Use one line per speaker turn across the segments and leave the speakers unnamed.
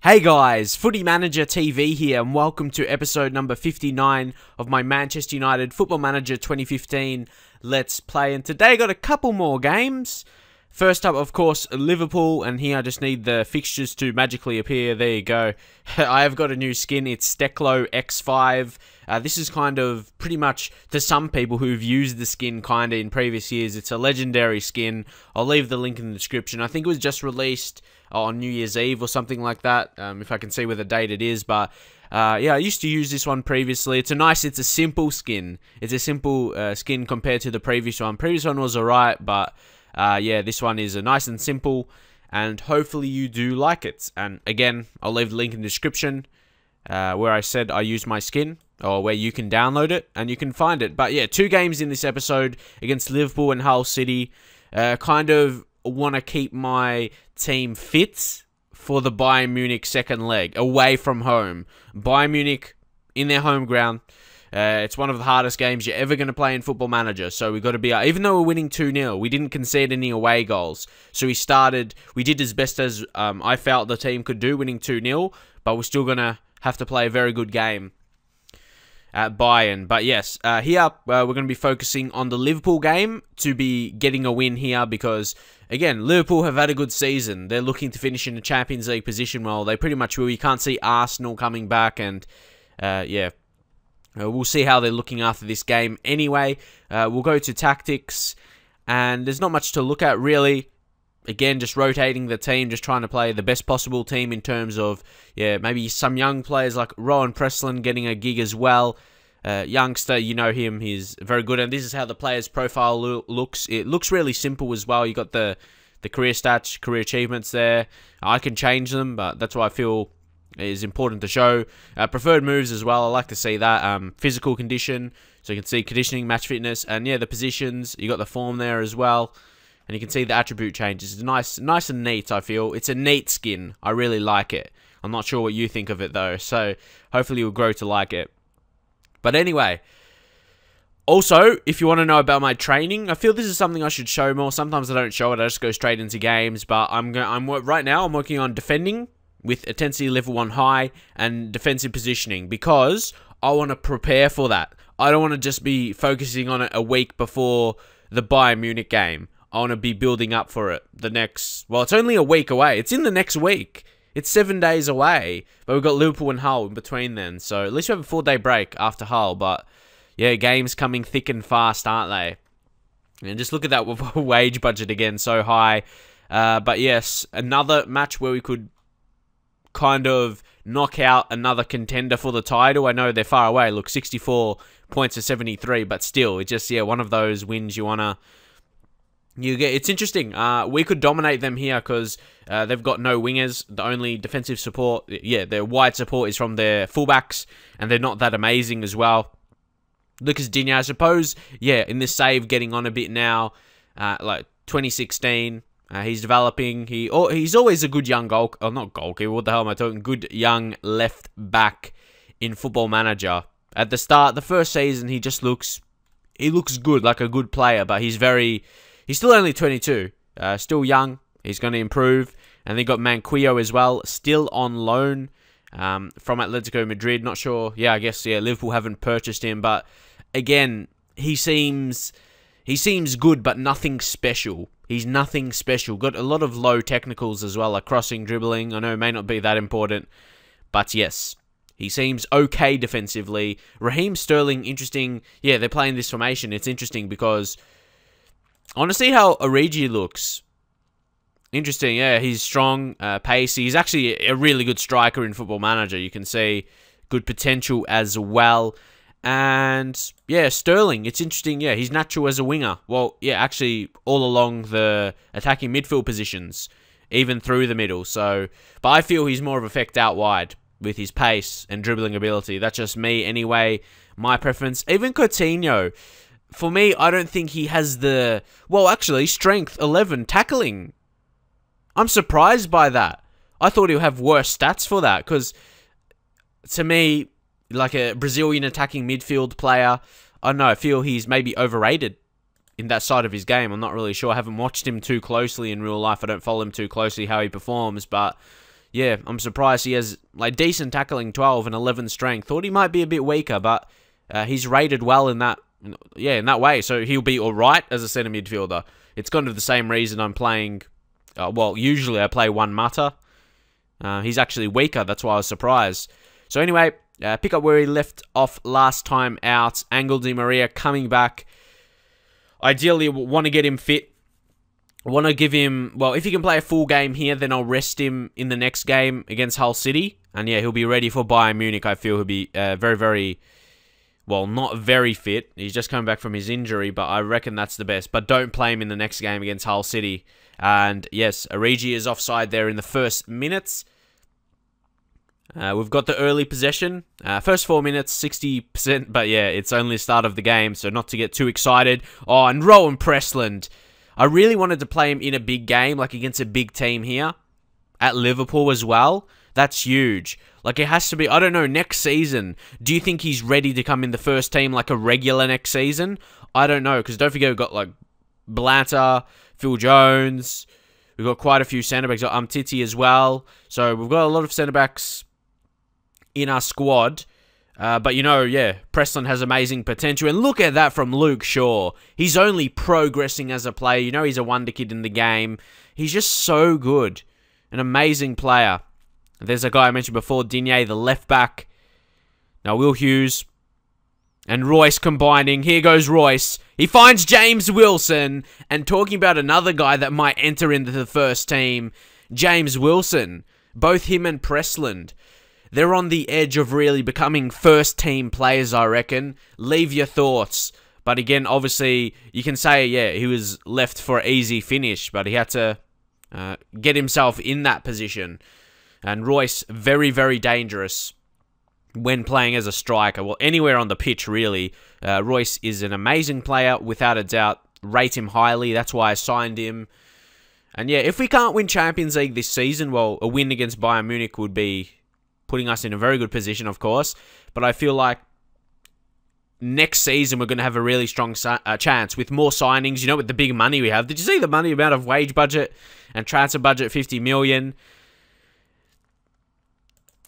Hey guys, Footy Manager TV here, and welcome to episode number 59 of my Manchester United Football Manager 2015 Let's Play. And today I got a couple more games. First up, of course, Liverpool, and here I just need the fixtures to magically appear. There you go. I have got a new skin. It's Steclo X5. This is kind of pretty much to some people who've used the skin kind of in previous years. It's a legendary skin. I'll leave the link in the description. I think it was just released on New Year's Eve or something like that, if I can see where the date it is. But yeah, I used to use this one previously. It's a simple skin. It's a simple skin compared to the previous one. Previous one was alright, but yeah, this one is nice and simple, and hopefully you do like it. And again, I'll leave the link in the description where I said I used my skin, or where you can download it and you can find it. But yeah, 2 games in this episode against Liverpool and Hull City. Kind of want to keep my team fit for the Bayern Munich second leg away from home. Bayern Munich in their home ground. It's one of the hardest games you're ever going to play in Football Manager, so we've got to be, even though we're winning 2-0, we didn't concede any away goals. So we did as best as I felt the team could do, winning 2-0, but we're still going to have to play a very good game at Bayern. But yes, here we're going to be focusing on the Liverpool game to be getting a win here, because again, Liverpool have had a good season. They're looking to finish in a Champions League position. Well, they pretty much will. You can't see Arsenal coming back, and yeah. We'll see how they're looking after this game. Anyway, we'll go to tactics, and there's not much to look at, really. Again, just rotating the team, just trying to play the best possible team in terms of, yeah, maybe some young players like Rowan Presslin getting a gig as well. Youngster, you know him, he's very good, and this is how the player's profile looks. It looks really simple as well. You got the career stats, career achievements there. I can change them, but that's what I feel is important to show. Preferred moves as well, I like to see that. Physical condition, so you can see conditioning, match fitness, and yeah, the positions. You got the form there as well, and you can see the attribute changes. It's nice and neat, I feel. It's a neat skin. I really like it. I'm not sure what you think of it though, so hopefully you'll grow to like it. But anyway, also, if you want to know about my training, I feel this is something I should show more. Sometimes I don't show it, I just go straight into games, but right now I'm working on defending with intensity level 1 high and defensive positioning, because I want to prepare for that. I don't want to just be focusing on it a week before the Bayern Munich game. I want to be building up for it well, it's only a week away. It's in the next week. It's 7 days away, but we've got Liverpool and Hull in between then. So at least we have a 4-day break after Hull, but yeah, games coming thick and fast, aren't they? And just look at that wage budget again, so high. But yes, another match where we could kind of knock out another contender for the title. I know they're far away. Look, 64 points to 73, but still, it's just, yeah, one of those wins it's interesting. We could dominate them here because they've got no wingers. The only defensive support, yeah, their wide support is from their fullbacks, and they're not that amazing as well. Lucas Digne, I suppose, yeah, in this save, getting on a bit now, like 2016. He's developing. He's always a good young not goalkeeper. What the hell am I talking? Good young left back in Football Manager. At the start, the first season, he looks good, like a good player. But he's still only 22. Still young. He's going to improve. And they got Manquillo as well, still on loan from Atletico Madrid. Not sure. Yeah, I guess Liverpool haven't purchased him, but again, he seems good, but nothing special. He's nothing special. Got a lot of low technicals as well, like crossing, dribbling. I know it may not be that important, but yes, he seems okay defensively. Raheem Sterling, interesting. Yeah, they're playing this formation. It's interesting because I want to see how Origi looks. Interesting, yeah, he's strong, pacey. He's actually a really good striker in Football Manager. You can see good potential as well. And yeah, Sterling, it's interesting. Yeah, he's natural as a winger. Well, yeah, actually all along the attacking midfield positions, even through the middle. So, but I feel he's more of effect out wide with his pace and dribbling ability. That's just me anyway. My preference. Even Coutinho, for me, I don't think he has actually, strength 11, tackling. I'm surprised by that. I thought he'll have worse stats for that, because to me, like a Brazilian attacking midfield player, I don't know, I feel he's maybe overrated in that side of his game. I'm not really sure. I haven't watched him too closely in real life. I don't follow him too closely how he performs, but yeah, I'm surprised he has like decent tackling, 12 and 11 strength. Thought he might be a bit weaker, but he's rated well in that, in that way. So he'll be all right as a centre midfielder. It's kind of the same reason I'm playing. Well, usually I play one Mata. He's actually weaker. That's why I was surprised. So anyway, pick up where he left off last time out. Angel Di Maria coming back. Ideally, want to get him fit. Want to give him, well, if he can play a full game here, then I'll rest him in the next game against Hull City. And yeah, he'll be ready for Bayern Munich. I feel he'll be very, very, well, not very fit. He's just coming back from his injury, but I reckon that's the best. But don't play him in the next game against Hull City. And yes, Origi is offside there in the first minutes. We've got the early possession. First 4 minutes, 60%. But yeah, it's only the start of the game, so not to get too excited. Oh, and Rowan Pressland. I really wanted to play him in a big game, like against a big team here. At Liverpool as well. That's huge. Like, it has to be, I don't know, next season. Do you think he's ready to come in the first team like a regular next season? I don't know, because don't forget we've got, like, Blatter, Phil Jones. We've got quite a few centre-backs. Got Umtiti as well. So, we've got a lot of centre-backs in our squad. But, you know, yeah, Preston has amazing potential. And look at that from Luke Shaw. He's only progressing as a player. You know, he's a wonder kid in the game. He's just so good. An amazing player. There's a guy I mentioned before, Digne, the left back. Now, Will Hughes and Royce combining. Here goes Royce. He finds James Wilson. And talking about another guy that might enter into the first team, James Wilson. Both him and Pressland. They're on the edge of really becoming first-team players, I reckon. Leave your thoughts. But again, obviously, you can say, yeah, he was left for an easy finish, but he had to get himself in that position. And Royce, very, very dangerous when playing as a striker. Well, anywhere on the pitch, really. Royce is an amazing player, without a doubt. Rate him highly. That's why I signed him. And yeah, if we can't win Champions League this season, well, a win against Bayern Munich would be putting us in a very good position, of course. But I feel like next season we're going to have a really strong chance with more signings. You know, with the big money we have. Did you see the money amount of wage budget and transfer budget? 50 million.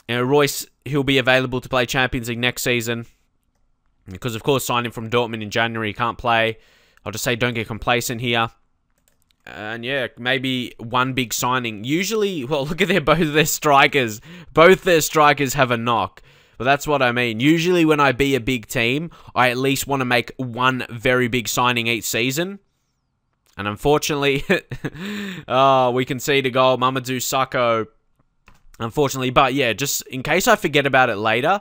And Royce, he'll be available to play Champions League next season. Because, of course, signing from Dortmund in January, he can't play. I'll just say don't get complacent here. And yeah, maybe one big signing. Usually, well, look at both their strikers. Both their strikers have a knock. But that's what I mean. Usually when I be a big team, I at least want to make one very big signing each season. And unfortunately, oh, we concede a goal. Mamadou Sakho. Unfortunately, but yeah, just in case I forget about it later,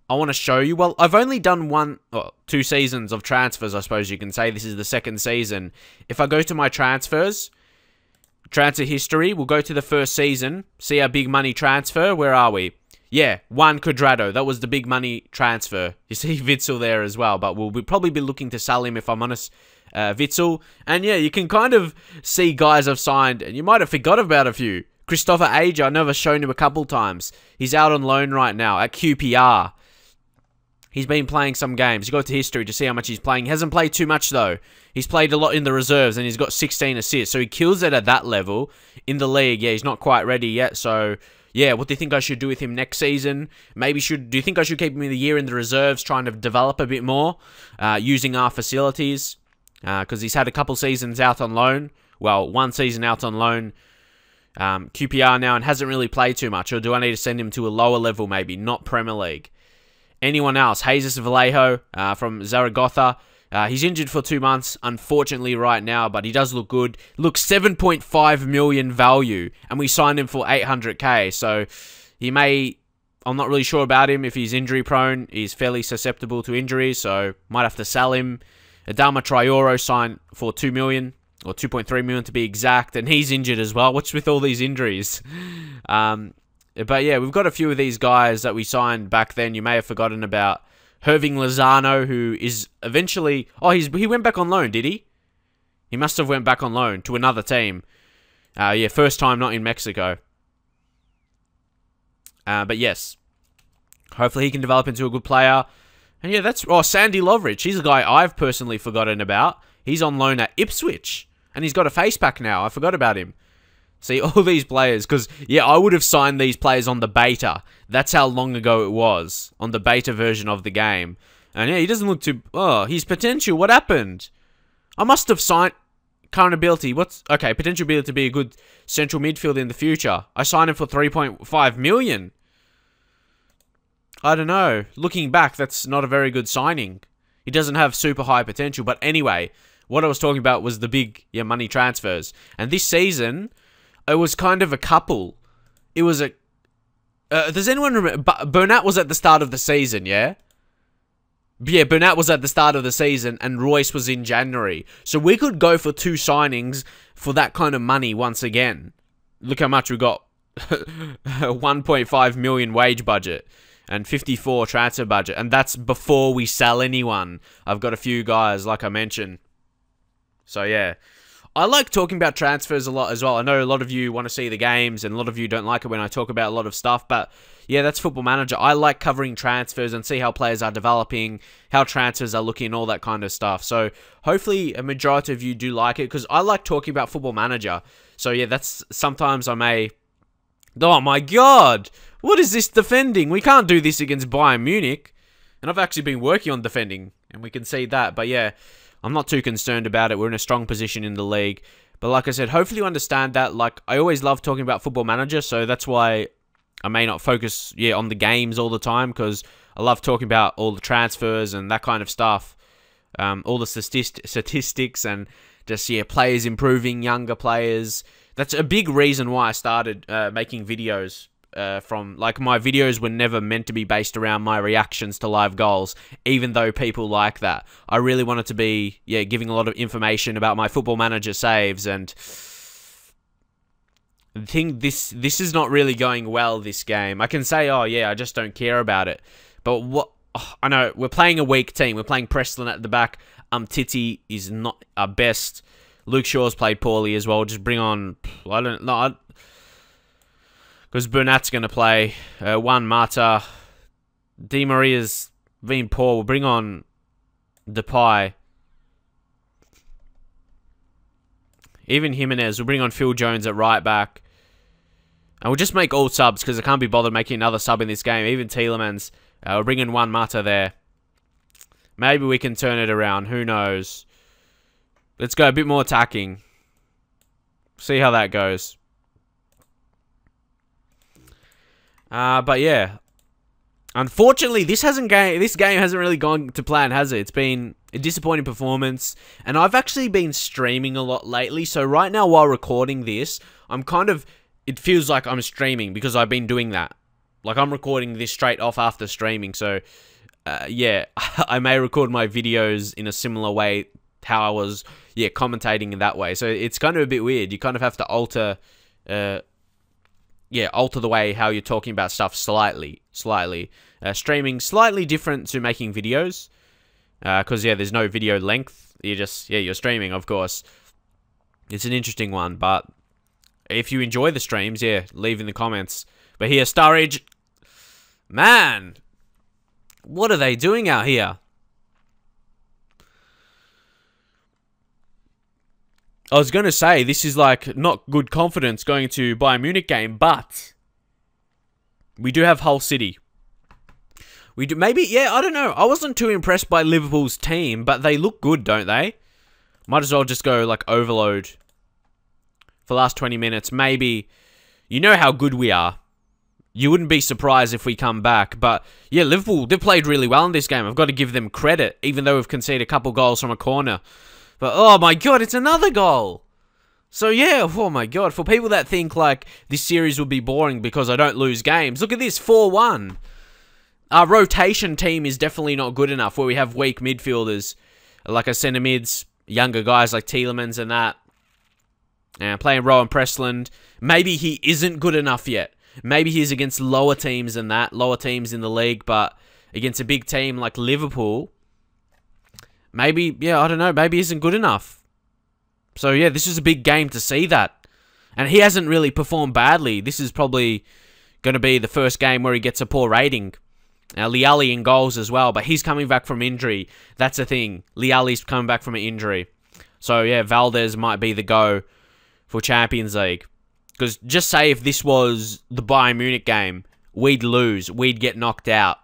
I want to show you. Well, I've only done 2 seasons of transfers, I suppose you can say. This is the second season. If I go to my transfers, transfer history, we'll go to the first season, see our big money transfer. Where are we? Yeah, Juan Cuadrado. That was the big money transfer. You see Witsel there as well, but we'll probably be looking to sell him if I'm honest. Witsel. And yeah, you can kind of see guys I've signed, and you might have forgot about a few. Christopher Ager, I know I've shown him a couple times. He's out on loan right now at QPR. He's been playing some games. You go to history to see how much he's playing. He hasn't played too much, though. He's played a lot in the reserves, and he's got 16 assists. So he kills it at that level. In the league, yeah, he's not quite ready yet. So, yeah, what do you think I should do with him next season? Maybe do you think I should keep him in the year in the reserves, trying to develop a bit more, using our facilities? Because he's had a couple seasons out on loan. Well, 1 season out on loan. QPR now, and hasn't really played too much. Or do I need to send him to a lower level, maybe? Not Premier League. Anyone else? Jesus Vallejo from Zaragoza. He's injured for 2 months, unfortunately, right now, but he does look good. Look, 7.5 million value, and we signed him for 800k. So he may, I'm not really sure about him. If he's injury prone, he's fairly susceptible to injuries, so might have to sell him. Adama Traore signed for 2 million, or 2.3 million to be exact, and he's injured as well. What's with all these injuries? But yeah, we've got a few of these guys that we signed back then. You may have forgotten about Herving Lozano, who is eventually... Oh, he went back on loan, did he? He must have went back on loan to another team. Yeah, first time not in Mexico. But yes, hopefully he can develop into a good player. And yeah, that's... Oh, Sandy Lovrich. He's a guy I've personally forgotten about. He's on loan at Ipswich. And he's got a face pack now. I forgot about him. See, all these players, because, yeah, I would have signed these players on the beta. That's how long ago it was, on the beta version of the game. And, yeah, he doesn't look too... Oh, his potential, what happened? I must have signed... Current ability, what's... Okay, potential ability to be a good central midfielder in the future. I signed him for 3.5 million. I don't know. Looking back, that's not a very good signing. He doesn't have super high potential. But anyway, what I was talking about was the big money transfers. And this season, it was kind of a couple. It was a... does anyone remember... Bernat was at the start of the season, yeah? Yeah, Bernat was at the start of the season and Royce was in January. So we could go for 2 signings for that kind of money once again. Look how much we got. 1.5 million wage budget and 54 transfer budget. And that's before we sell anyone. I've got a few guys, like I mentioned. So, yeah. I like talking about transfers a lot as well. I know a lot of you want to see the games and a lot of you don't like it when I talk about a lot of stuff. But, yeah, that's Football Manager. I like covering transfers and see how players are developing, how transfers are looking, all that kind of stuff. So, hopefully a majority of you do like it because I like talking about Football Manager. So, yeah, that's sometimes I may... Oh, my God! What is this defending? We can't do this against Bayern Munich. And I've actually been working on defending, and we can see that. But, yeah... I'm not too concerned about it. We're in a strong position in the league. But like I said, hopefully you understand that. Like, I always love talking about Football Manager, so that's why I may not focus on the games all the time, because I love talking about all the transfers and that kind of stuff. All the statistics and just, players improving, younger players. That's a big reason why I started making videos. My videos were never meant to be based around my reactions to live goals, even though people like that. I really wanted to be, giving a lot of information about my Football Manager saves, and I think this is not really going well, this game. I can say, oh yeah, I just don't care about it. But what... Oh, I know, we're playing a weak team. We're playing Preston at the back. Titi is not our best. Luke Shaw's played poorly as well. Just bring on... I don't know... Because Bernat's going to play. Juan Mata. Di Maria's been poor. We'll bring on Depay. Even Jimenez. We'll bring on Phil Jones at right back. And we'll just make all subs because I can't be bothered making another sub in this game. Even Tielemans. We'll bring in Juan Mata there. Maybe we can turn it around. Who knows? Let's go a bit more attacking. See how that goes. But yeah, unfortunately, this game hasn't really gone to plan, has it? It's been a disappointing performance, and I've actually been streaming a lot lately. So right now, while recording this, it feels like I'm streaming because I've been doing that. Like I'm recording this straight off after streaming. So yeah, I may record my videos in a similar way how I was commentating in that way. So it's kind of a bit weird. You kind of have to alter the way how you're talking about stuff slightly. Streaming slightly different to making videos. Because, there's no video length. You're streaming, of course. It's an interesting one, but if you enjoy the streams, leave in the comments. But here, Sturridge. Man, what are they doing out here? I was going to say, this is like not good confidence going to Bayern Munich game, but we do have Hull City. We do, maybe, I don't know. I wasn't too impressed by Liverpool's team, but they look good, don't they? Might as well just go like overload for the last 20 minutes. Maybe, you know how good we are. You wouldn't be surprised if we come back. But yeah, Liverpool, they played really well in this game. I've got to give them credit, even though we've conceded a couple goals from a corner. But, oh my god, it's another goal. So, yeah, oh my god. For people that think, like, this series will be boring because I don't lose games, look at this, 4-1. Our rotation team is definitely not good enough, where we have weak midfielders, like our centre mids, younger guys like Tielemans and that. And playing Rowan Pressland. Maybe he isn't good enough yet. Maybe he's against lower teams than that, lower teams in the league, but against a big team like Liverpool... Maybe, I don't know, maybe he isn't good enough. So, this is a big game to see that. And he hasn't really performed badly. This is probably going to be the first game where he gets a poor rating. Now, Liali in goals as well, but he's coming back from injury. That's the thing. Liali's coming back from an injury. So, Valdez might be the go for Champions League. Because just say if this was the Bayern Munich game, we'd lose. We'd get knocked out.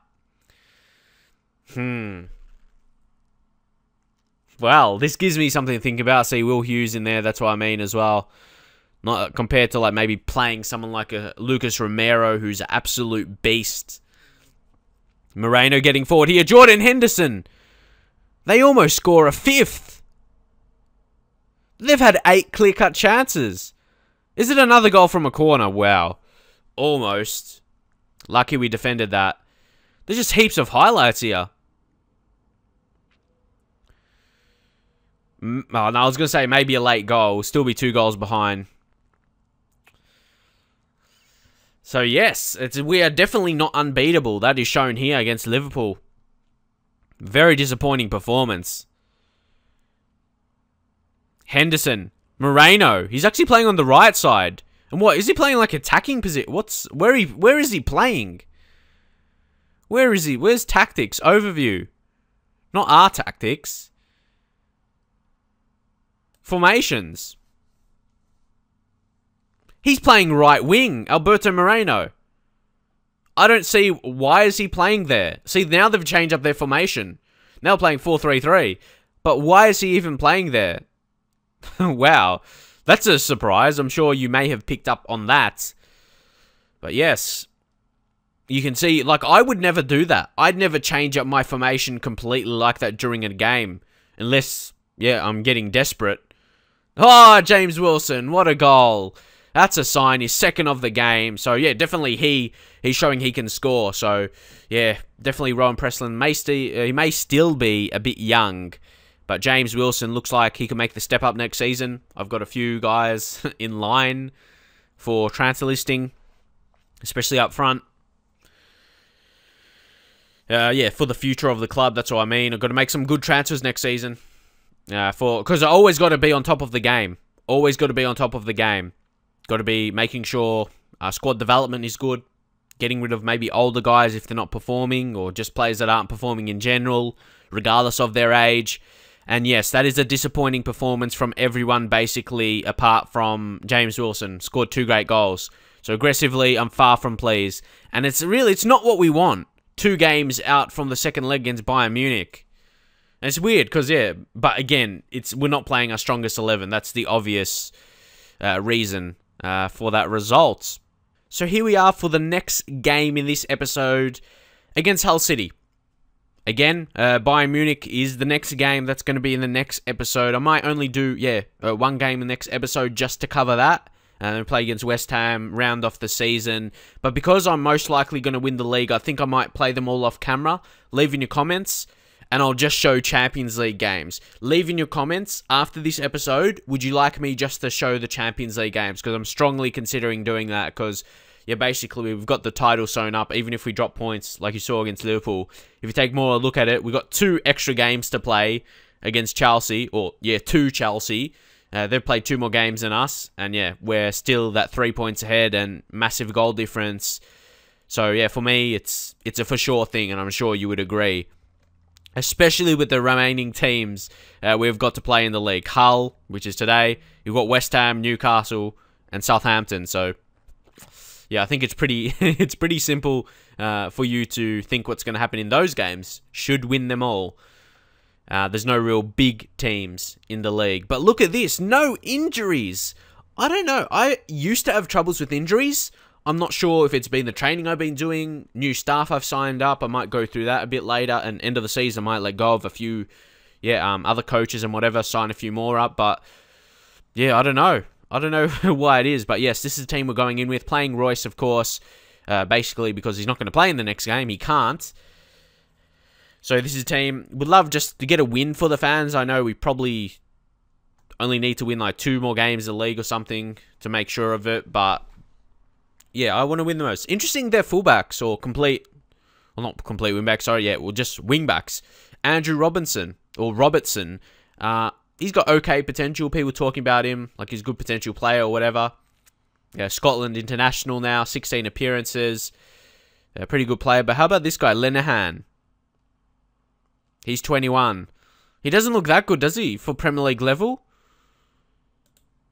Well, this gives me something to think about. See Will Hughes in there. That's what I mean as well. Not compared to like maybe playing someone like a Lucas Romero, who's an absolute beast. Moreno getting forward here. Jordan Henderson. They almost score a fifth. They've had 8 clear-cut chances. Is it another goal from a corner? Wow. Almost. Lucky we defended that. There's just heaps of highlights here. Oh, no, I was going to say maybe a late goal. We'll still be 2 goals behind. So, yes, we are definitely not unbeatable. That is shown here against Liverpool. Very disappointing performance. Henderson. Moreno. He's actually playing on the right side. And what? Is he playing like attacking position? Where is he playing? Where is he? Where's tactics? Overview. Not our tactics. Formations. He's playing right wing, Alberto Moreno. I don't see why is he playing there. See, now they've changed up their formation. Now they're playing 4-3-3. But why is he even playing there? Wow. That's a surprise. I'm sure you may have picked up on that. But yes. You can see, like, I would never do that. I'd never change up my formation completely like that during a game. Unless, yeah, I'm getting desperate. Oh, James Wilson. What a goal. That's a sign. He's second of the game. So, yeah, definitely he's showing he can score. So, yeah, definitely Rowan Presslin he may still be a bit young. But James Wilson looks like he can make the step up next season. I've got a few guys in line for transfer listing, especially up front. Yeah, for the future of the club, that's what I mean. I've got to make some good transfers next season. Because I always got to be on top of the game. Always got to be on top of the game. Got to be making sure squad development is good. Getting rid of maybe older guys if they're not performing, or just players that aren't performing in general, regardless of their age. And yes, that is a disappointing performance from everyone, basically, apart from James Wilson. Scored 2 great goals. So aggressively, I'm far from pleased. And it's not what we want. 2 games out from the second leg against Bayern Munich. And it's weird, because, yeah, but again, we're not playing our strongest 11. That's the obvious reason for that result. So here we are for the next game in this episode against Hull City. Again, Bayern Munich is the next game that's going to be in the next episode. I might only do, one game in the next episode just to cover that. And then play against West Ham, round off the season. But because I'm most likely going to win the league, I think I might play them all off camera. Leave in your comments, and I'll just show Champions League games. Leave in your comments after this episode, would you like me just to show the Champions League games? Because I'm strongly considering doing that, because yeah, basically we've got the title sewn up, even if we drop points like you saw against Liverpool. If you take more a look at it, we've got 2 extra games to play against Chelsea, or yeah, 2 Chelsea. They've played 2 more games than us, and yeah, we're still that 3 points ahead and massive goal difference. So yeah, for me, it's a for sure thing, and I'm sure you would agree. Especially with the remaining teams we've got to play in the league. Hull, which is today. You've got West Ham, Newcastle, and Southampton. So yeah, I think it's pretty it's pretty simple for you to think what's going to happen in those games. Should win them all. There's no real big teams in the league. But look at this. No injuries. I don't know. I used to have troubles with injuries. I'm not sure if it's been the training I've been doing, new staff I've signed up. I might go through that a bit later. And end of the season, I might let go of a few other coaches and whatever, sign a few more up. But yeah, I don't know. I don't know why it is. But yes, this is the team we're going in with. Playing Royce, of course, basically because he's not going to play in the next game. He can't. So this is a team, would love just to get a win for the fans. I know we probably only need to win like 2 more games in the league or something to make sure of it. But yeah, I want to win the most. Interesting, their fullbacks or not complete wingbacks, sorry, yeah, well just wingbacks. Andrew Robertson. He's got okay potential. People talking about him like he's a good potential player or whatever. Yeah, Scotland international now, 16 appearances. A pretty good player. But how about this guy, Linehan? He's 21. He doesn't look that good, does he, for Premier League level?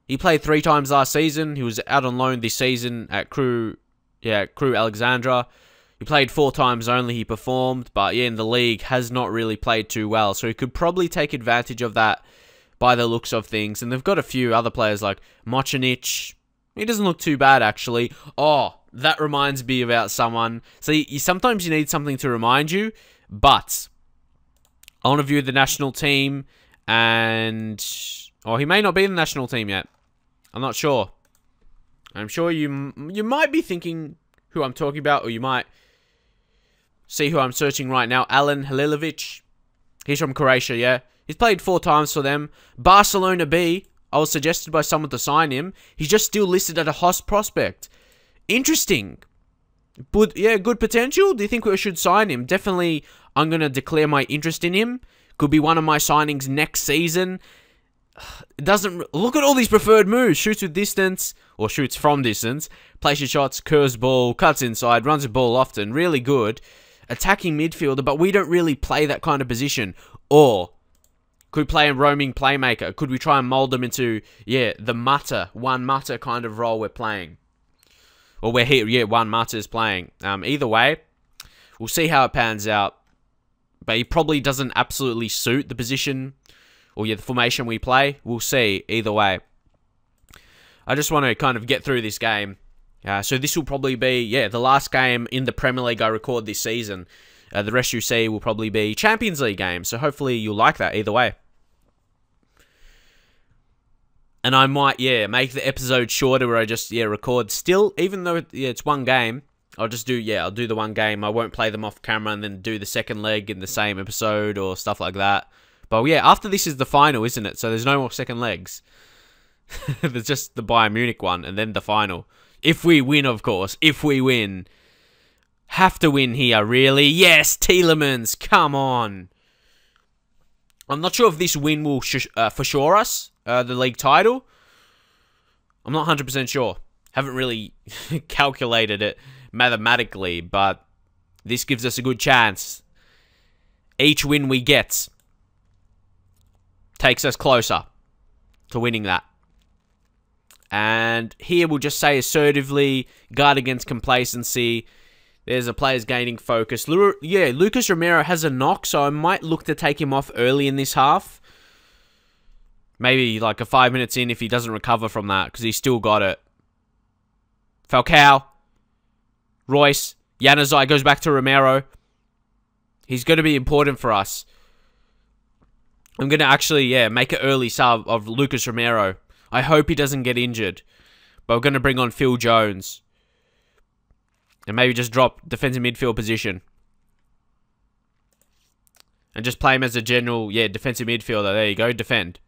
He played 3 times last season. He was out on loan this season at Crew Alexandra. He played 4 times only. He performed, but yeah, in the league has not really played too well. So he could probably take advantage of that by the looks of things. And they've got a few other players like Mocinic. He doesn't look too bad, actually. Oh, that reminds me about someone. So sometimes you need something to remind you, but I want to view the national team, and oh, he may not be in the national team yet. I'm not sure. I'm sure you might be thinking who I'm talking about, or you might see who I'm searching right now. Alen Halilovic. He's from Croatia, yeah. He's played 4 times for them. Barcelona B. I was suggested by someone to sign him. He's just still listed at a Haas prospect. Interesting. But yeah, good potential. Do you think we should sign him? Definitely, I'm going to declare my interest in him. Could be one of my signings next season. It doesn't... Look at all these preferred moves. Shoots with distance, or shoots from distance. Places shots, curves ball, cuts inside, runs the ball often. Really good. Attacking midfielder, but we don't really play that kind of position. Or could play a roaming playmaker. Could we try and mold them into, yeah, the Mutter, one Mutter kind of role we're playing. Or we're here, yeah, one Mutter is playing. Either way, we'll see how it pans out. But he probably doesn't absolutely suit the position, or yeah, the formation we play. We'll see, either way. I just want to kind of get through this game. So this will probably be, yeah, the last game in the Premier League I record this season. The rest you see will probably be Champions League games. So hopefully you'll like that either way. And I might, yeah, make the episode shorter where I just, yeah, record still. Even though it's one game, I'll just do, yeah, I'll do the one game. I won't play them off camera and then do the second leg in the same episode or stuff like that. But yeah, after this is the final, isn't it? So there's no more second legs. There's just the Bayern Munich one and then the final. If we win, of course. If we win. Have to win here, really. Yes, Tielemans. Come on. I'm not sure if this win will for sure us the league title. I'm not 100% sure. Haven't really calculated it mathematically, but this gives us a good chance. Each win we get takes us closer to winning that. And here we'll just say assertively, guard against complacency. There's a player's gaining focus. Yeah, Lucas Romero has a knock, so I might look to take him off early in this half. Maybe like a 5 minutes in if he doesn't recover from that, because he's still got it. Falcao. Royce. Januzaj goes back to Romero. He's going to be important for us. I'm going to actually, yeah, make an early sub of Lucas Romero. I hope he doesn't get injured. But we're going to bring on Phil Jones. And maybe just drop defensive midfield position. And just play him as a general, yeah, defensive midfielder. There you go, defend.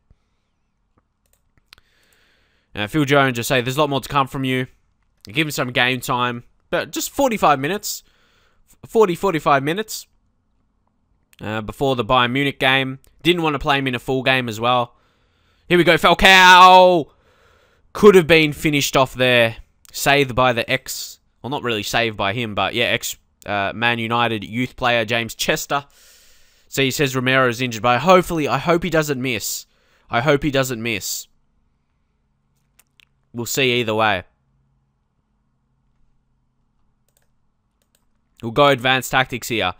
Phil Jones, just say, there's a lot more to come from you. Give him some game time. But just 45 minutes. 45 minutes. Before the Bayern Munich game. Didn't want to play him in a full game as well. Here we go, Falcao! Could have been finished off there. Saved by the ex... Well, not really saved by him, but yeah, ex-Man United youth player, James Chester. So he says Romero's injured, but hopefully, I hope he doesn't miss. I hope he doesn't miss. We'll see either way. We'll go advanced tactics here.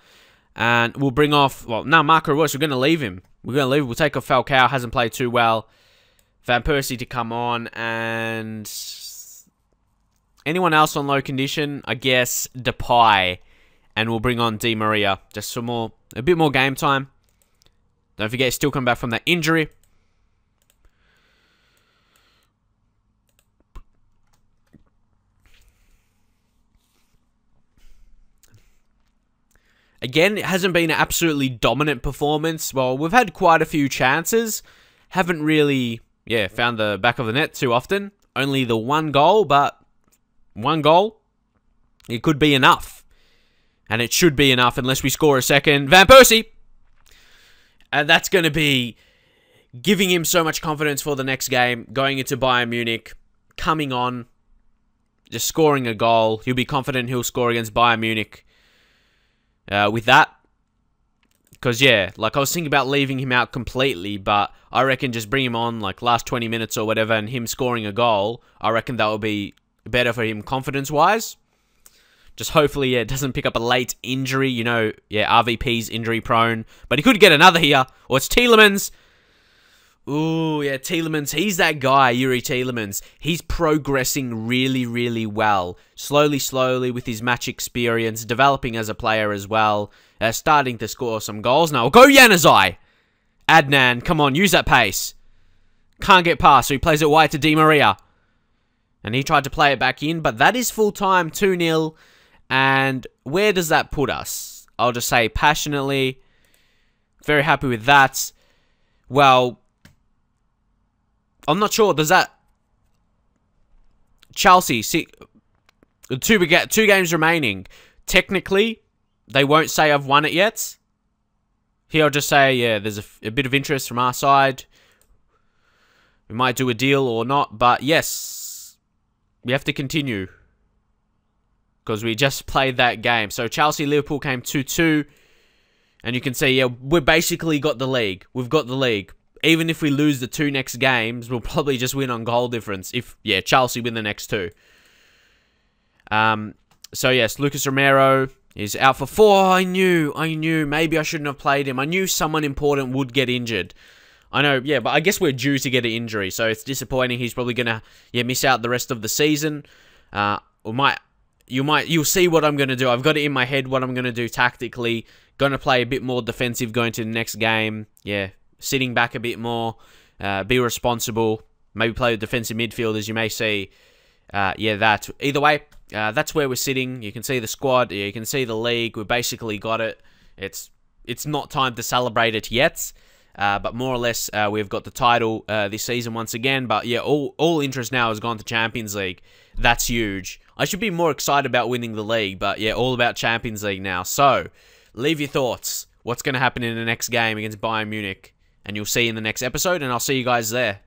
And we'll bring off... Well, no, Marco Reus, we're going to leave him. We're going to leave him. We'll take off Falcao. Hasn't played too well. Van Persie to come on. And... anyone else on low condition? I guess Depay. And we'll bring on Di Maria. Just some more... a bit more game time. Don't forget, he's still coming back from that injury. Again, it hasn't been an absolutely dominant performance. Well, we've had quite a few chances. Haven't really, yeah, found the back of the net too often. Only the one goal, but one goal, it could be enough. And it should be enough unless we score a second. Van Persie! And that's going to be giving him so much confidence for the next game. Going into Bayern Munich, coming on, just scoring a goal. He'll be confident he'll score against Bayern Munich. With that, Because, yeah, like, I was thinking about leaving him out completely, but I reckon just bring him on, like, last 20 minutes or whatever, and him scoring a goal, I reckon that would be better for him confidence-wise. Just hopefully, yeah, doesn't pick up a late injury. You know, yeah, RVP's injury-prone. But he could get another here. Or it's Tielemans. Ooh, yeah, Tielemans. He's that guy, Yuri Tielemans. He's progressing really, really well. Slowly, with his match experience, developing as a player as well. Starting to score some goals now. Go Januzaj! Adnan, come on, use that pace. Can't get past, so he plays it wide to Di Maria. And he tried to play it back in, but that is full-time, 2-0. And where does that put us? I'll just say passionately. Very happy with that. Well, I'm not sure. Does that... Chelsea, see, two games remaining. Technically, they won't say I've won it yet. Here I'll just say, yeah, there's a bit of interest from our side. We might do a deal or not, but yes, we have to continue. Because we just played that game. So Chelsea-Liverpool came 2-2. And you can see, yeah, we basically got the league. We've got the league. Even if we lose the 2 next games, we'll probably just win on goal difference. If, yeah, Chelsea win the next 2. So, yes, Lucas Romero is out for 4. I knew. Maybe I shouldn't have played him. I knew someone important would get injured. I know, yeah, but I guess we're due to get an injury. So, it's disappointing. He's probably going to, yeah, miss out the rest of the season. You'll see what I'm going to do. I've got it in my head what I'm going to do tactically. Going to play a bit more defensive going to the next game. Yeah, sitting back a bit more. Be responsible. Maybe play with defensive midfield, as you may see. Yeah, that. Either way, that's where we're sitting. You can see the squad. Yeah, you can see the league. We've basically got it. It's not time to celebrate it yet. But more or less, we've got the title this season once again. But yeah, all interest now has gone to Champions League. That's huge. I should be more excited about winning the league. But yeah, all about Champions League now. So, leave your thoughts. What's going to happen in the next game against Bayern Munich? And you'll see in the next episode. And I'll see you guys there.